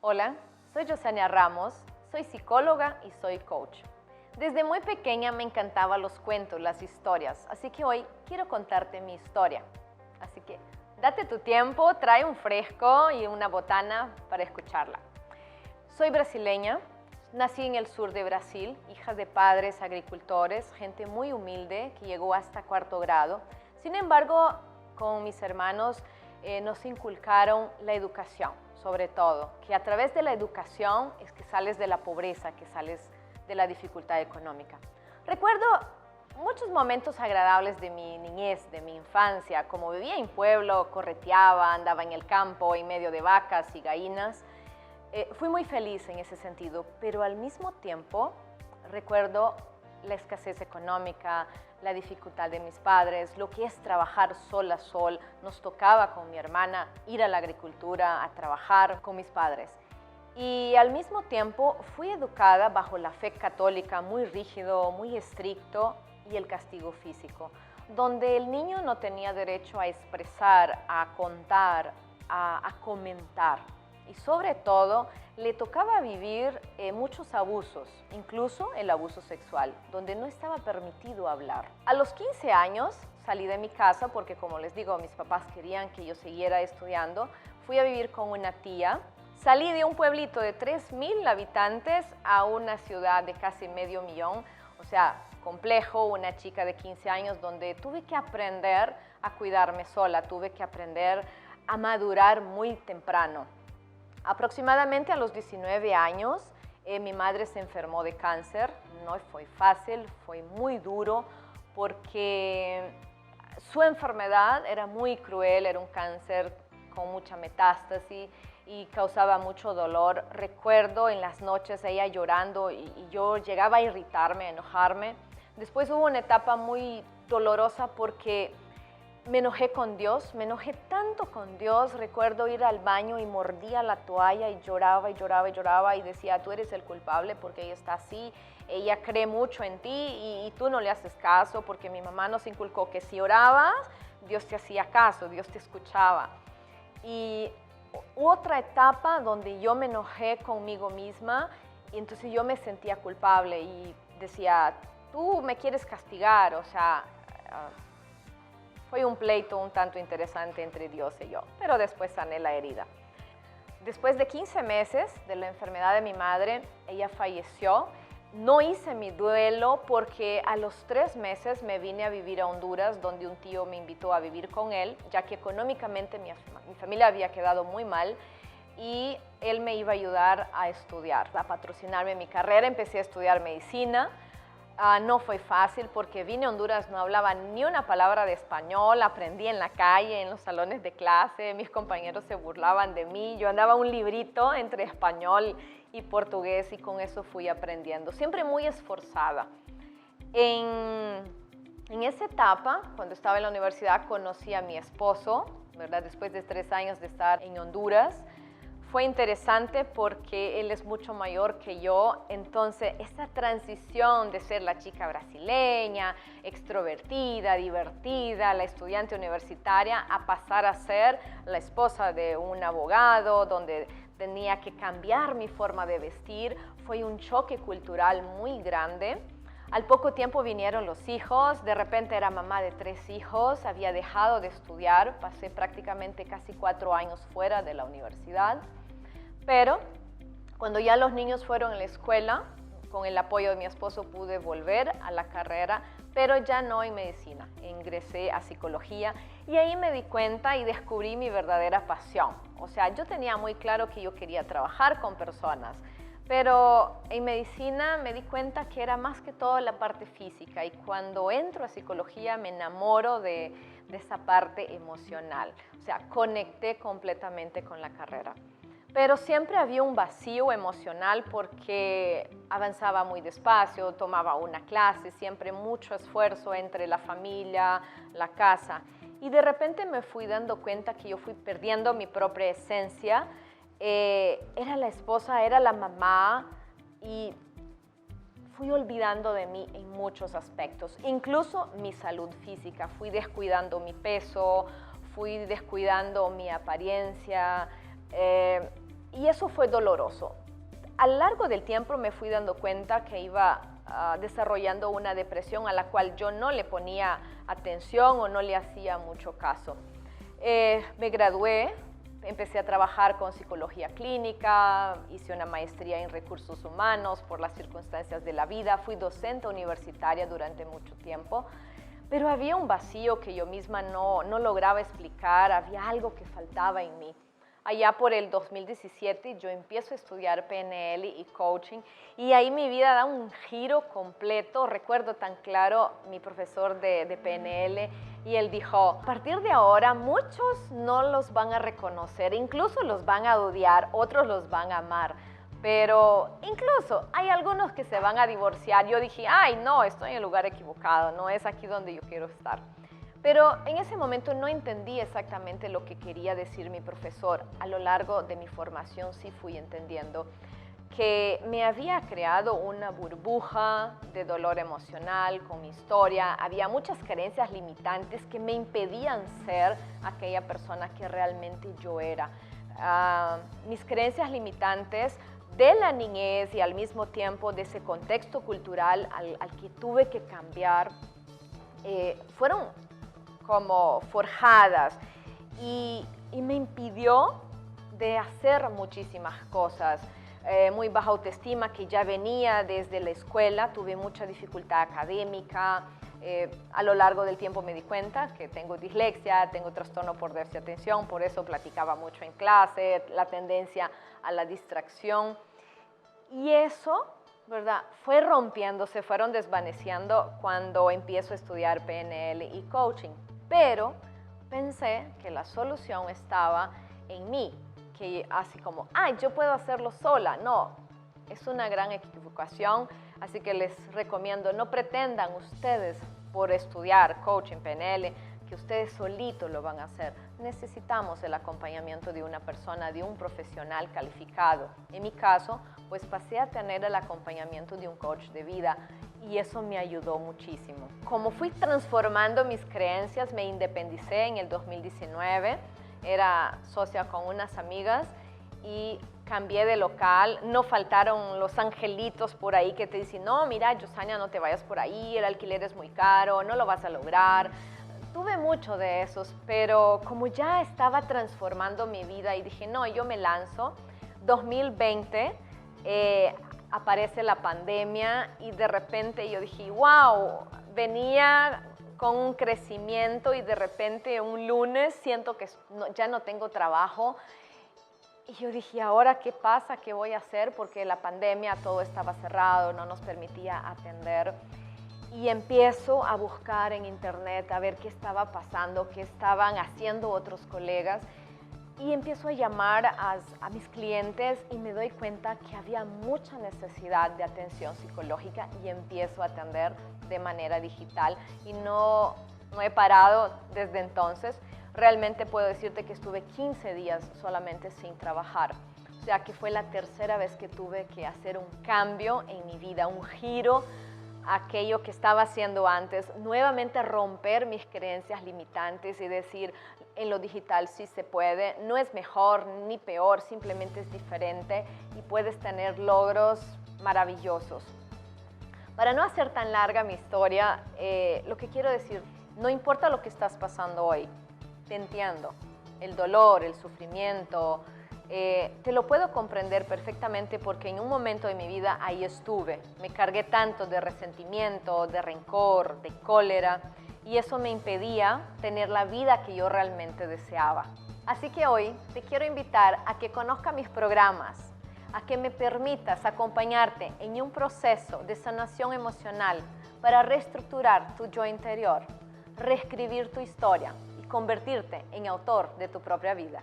Hola, soy Yosania Ramos, soy psicóloga y soy coach. Desde muy pequeña me encantaban los cuentos, las historias, así que hoy quiero contarte mi historia. Así que date tu tiempo, trae un fresco y una botana para escucharla. Soy brasileña, nací en el sur de Brasil, hija de padres agricultores, gente muy humilde que llegó hasta cuarto grado. Sin embargo, con mis hermanos nos inculcaron la educación, sobre todo, que a través de la educación es que sales de la pobreza, que sales de la dificultad económica. Recuerdo muchos momentos agradables de mi niñez, de mi infancia, como vivía en pueblo, correteaba, andaba en el campo en medio de vacas y gallinas. Fui muy feliz en ese sentido, pero al mismo tiempo recuerdo la escasez económica, la dificultad de mis padres, lo que es trabajar sol a sol. Nos tocaba con mi hermana ir a la agricultura, a trabajar con mis padres. Y al mismo tiempo fui educada bajo la fe católica, muy rígido, muy estricto, y el castigo físico, donde el niño no tenía derecho a expresar, a contar, a comentar. Y sobre todo, le tocaba vivir muchos abusos, incluso el abuso sexual, donde no estaba permitido hablar. A los 15 años salí de mi casa porque, como les digo, mis papás querían que yo siguiera estudiando. Fui a vivir con una tía. Salí de un pueblito de 3.000 habitantes a una ciudad de casi medio millón, o sea, complejo, una chica de 15 años donde tuve que aprender a cuidarme sola, tuve que aprender a madurar muy temprano. Aproximadamente a los 19 años, mi madre se enfermó de cáncer. No fue fácil, fue muy duro porque su enfermedad era muy cruel, era un cáncer con mucha metástasis y causaba mucho dolor. Recuerdo en las noches ella llorando y yo llegaba a irritarme, a enojarme. Después hubo una etapa muy dolorosa porque me enojé con Dios, me enojé tanto con Dios. Recuerdo ir al baño y mordía la toalla y lloraba y lloraba y lloraba y decía, tú eres el culpable porque ella está así, ella cree mucho en ti y tú no le haces caso, porque mi mamá nos inculcó que si orabas, Dios te hacía caso, Dios te escuchaba. Y otra etapa donde yo me enojé conmigo misma y entonces yo me sentía culpable y decía, tú me quieres castigar, o sea, fue un pleito un tanto interesante entre Dios y yo, pero después sané la herida. Después de 15 meses de la enfermedad de mi madre, ella falleció. No hice mi duelo porque a los 3 meses me vine a vivir a Honduras, donde un tío me invitó a vivir con él, ya que económicamente mi familia había quedado muy mal y él me iba a ayudar a estudiar, a patrocinarme mi carrera. Empecé a estudiar medicina. No fue fácil porque vine a Honduras, no hablaba ni una palabra de español, aprendí en la calle, en los salones de clase, mis compañeros se burlaban de mí, yo andaba un librito entre español y portugués y con eso fui aprendiendo, siempre muy esforzada. En esa etapa, cuando estaba en la universidad, conocí a mi esposo, ¿verdad? Después de 3 años de estar en Honduras. Fue interesante porque él es mucho mayor que yo, entonces esta transición de ser la chica brasileña, extrovertida, divertida, la estudiante universitaria, a pasar a ser la esposa de un abogado, donde tenía que cambiar mi forma de vestir, fue un choque cultural muy grande. Al poco tiempo vinieron los hijos, de repente era mamá de 3 hijos, había dejado de estudiar, pasé prácticamente casi 4 años fuera de la universidad. Pero cuando ya los niños fueron a la escuela, con el apoyo de mi esposo pude volver a la carrera, pero ya no en medicina. Ingresé a psicología y ahí me di cuenta y descubrí mi verdadera pasión. O sea, yo tenía muy claro que yo quería trabajar con personas, pero en medicina me di cuenta que era más que todo la parte física y cuando entro a psicología me enamoro de esa parte emocional. O sea, conecté completamente con la carrera. Pero siempre había un vacío emocional porque avanzaba muy despacio, tomaba una clase, siempre mucho esfuerzo entre la familia, la casa. Y de repente me fui dando cuenta que yo fui perdiendo mi propia esencia. Era la esposa, era la mamá y fui olvidando de mí en muchos aspectos, incluso mi salud física. Fui descuidando mi peso, fui descuidando mi apariencia. y eso fue doloroso. A lo largo del tiempo me fui dando cuenta que iba desarrollando una depresión a la cual yo no le ponía atención o no le hacía mucho caso. Me gradué, empecé a trabajar con psicología clínica, hice una maestría en recursos humanos por las circunstancias de la vida, fui docente universitaria durante mucho tiempo, pero había un vacío que yo misma no lograba explicar, había algo que faltaba en mí. Allá por el 2017 yo empiezo a estudiar PNL y coaching y ahí mi vida da un giro completo. Recuerdo tan claro mi profesor de PNL y él dijo, a partir de ahora muchos no los van a reconocer, incluso los van a odiar, otros los van a amar. Pero incluso hay algunos que se van a divorciar. Yo dije, ay no, estoy en el lugar equivocado, no es aquí donde yo quiero estar. Pero en ese momento no entendí exactamente lo que quería decir mi profesor. A lo largo de mi formación sí fui entendiendo que me había creado una burbuja de dolor emocional con mi historia. Había muchas creencias limitantes que me impedían ser aquella persona que realmente yo era. Mis creencias limitantes de la niñez y al mismo tiempo de ese contexto cultural al que tuve que cambiar fueron como forjadas y me impidió de hacer muchísimas cosas. Muy baja autoestima que ya venía desde la escuela, tuve mucha dificultad académica. A lo largo del tiempo me di cuenta que tengo dislexia, tengo trastorno por déficit de atención, por eso platicaba mucho en clase, la tendencia a la distracción. Y eso, ¿verdad?, fue rompiéndose, fueron desvaneciendo cuando empiezo a estudiar PNL y coaching. Pero pensé que la solución estaba en mí, que así como, ay, yo puedo hacerlo sola. No, es una gran equivocación, así que les recomiendo, no pretendan ustedes por estudiar coaching, PNL, que ustedes solitos lo van a hacer. Necesitamos el acompañamiento de una persona, de un profesional calificado. En mi caso, pues pasé a tener el acompañamiento de un coach de vida y eso me ayudó muchísimo. Como fui transformando mis creencias, me independicé en el 2019, era socia con unas amigas y cambié de local. No faltaron los angelitos por ahí que te dicen, no, mira, Yosania, no te vayas por ahí, el alquiler es muy caro, no lo vas a lograr. Tuve mucho de esos, pero como ya estaba transformando mi vida y dije, no, yo me lanzo. 2020 aparece la pandemia y de repente yo dije, wow, venía con un crecimiento y de repente un lunes siento que ya no tengo trabajo. Y yo dije, ¿ahora qué pasa? ¿Qué voy a hacer? Porque la pandemia, todo estaba cerrado, no nos permitía atender. Y empiezo a buscar en internet a ver qué estaba pasando, qué estaban haciendo otros colegas. Y empiezo a llamar a mis clientes y me doy cuenta que había mucha necesidad de atención psicológica y empiezo a atender de manera digital. Y no he parado desde entonces. Realmente puedo decirte que estuve 15 días solamente sin trabajar. O sea que fue la tercera vez que tuve que hacer un cambio en mi vida, un giro a aquello que estaba haciendo antes, nuevamente romper mis creencias limitantes y decir, en lo digital sí se puede, no es mejor ni peor, simplemente es diferente y puedes tener logros maravillosos. Para no hacer tan larga mi historia, lo que quiero decir, no importa lo que estás pasando hoy, te entiendo, el dolor, el sufrimiento, te lo puedo comprender perfectamente porque en un momento de mi vida ahí estuve. Me cargué tanto de resentimiento, de rencor, de cólera y eso me impedía tener la vida que yo realmente deseaba. Así que hoy te quiero invitar a que conozcas mis programas, a que me permitas acompañarte en un proceso de sanación emocional para reestructurar tu yo interior, reescribir tu historia y convertirte en autor de tu propia vida.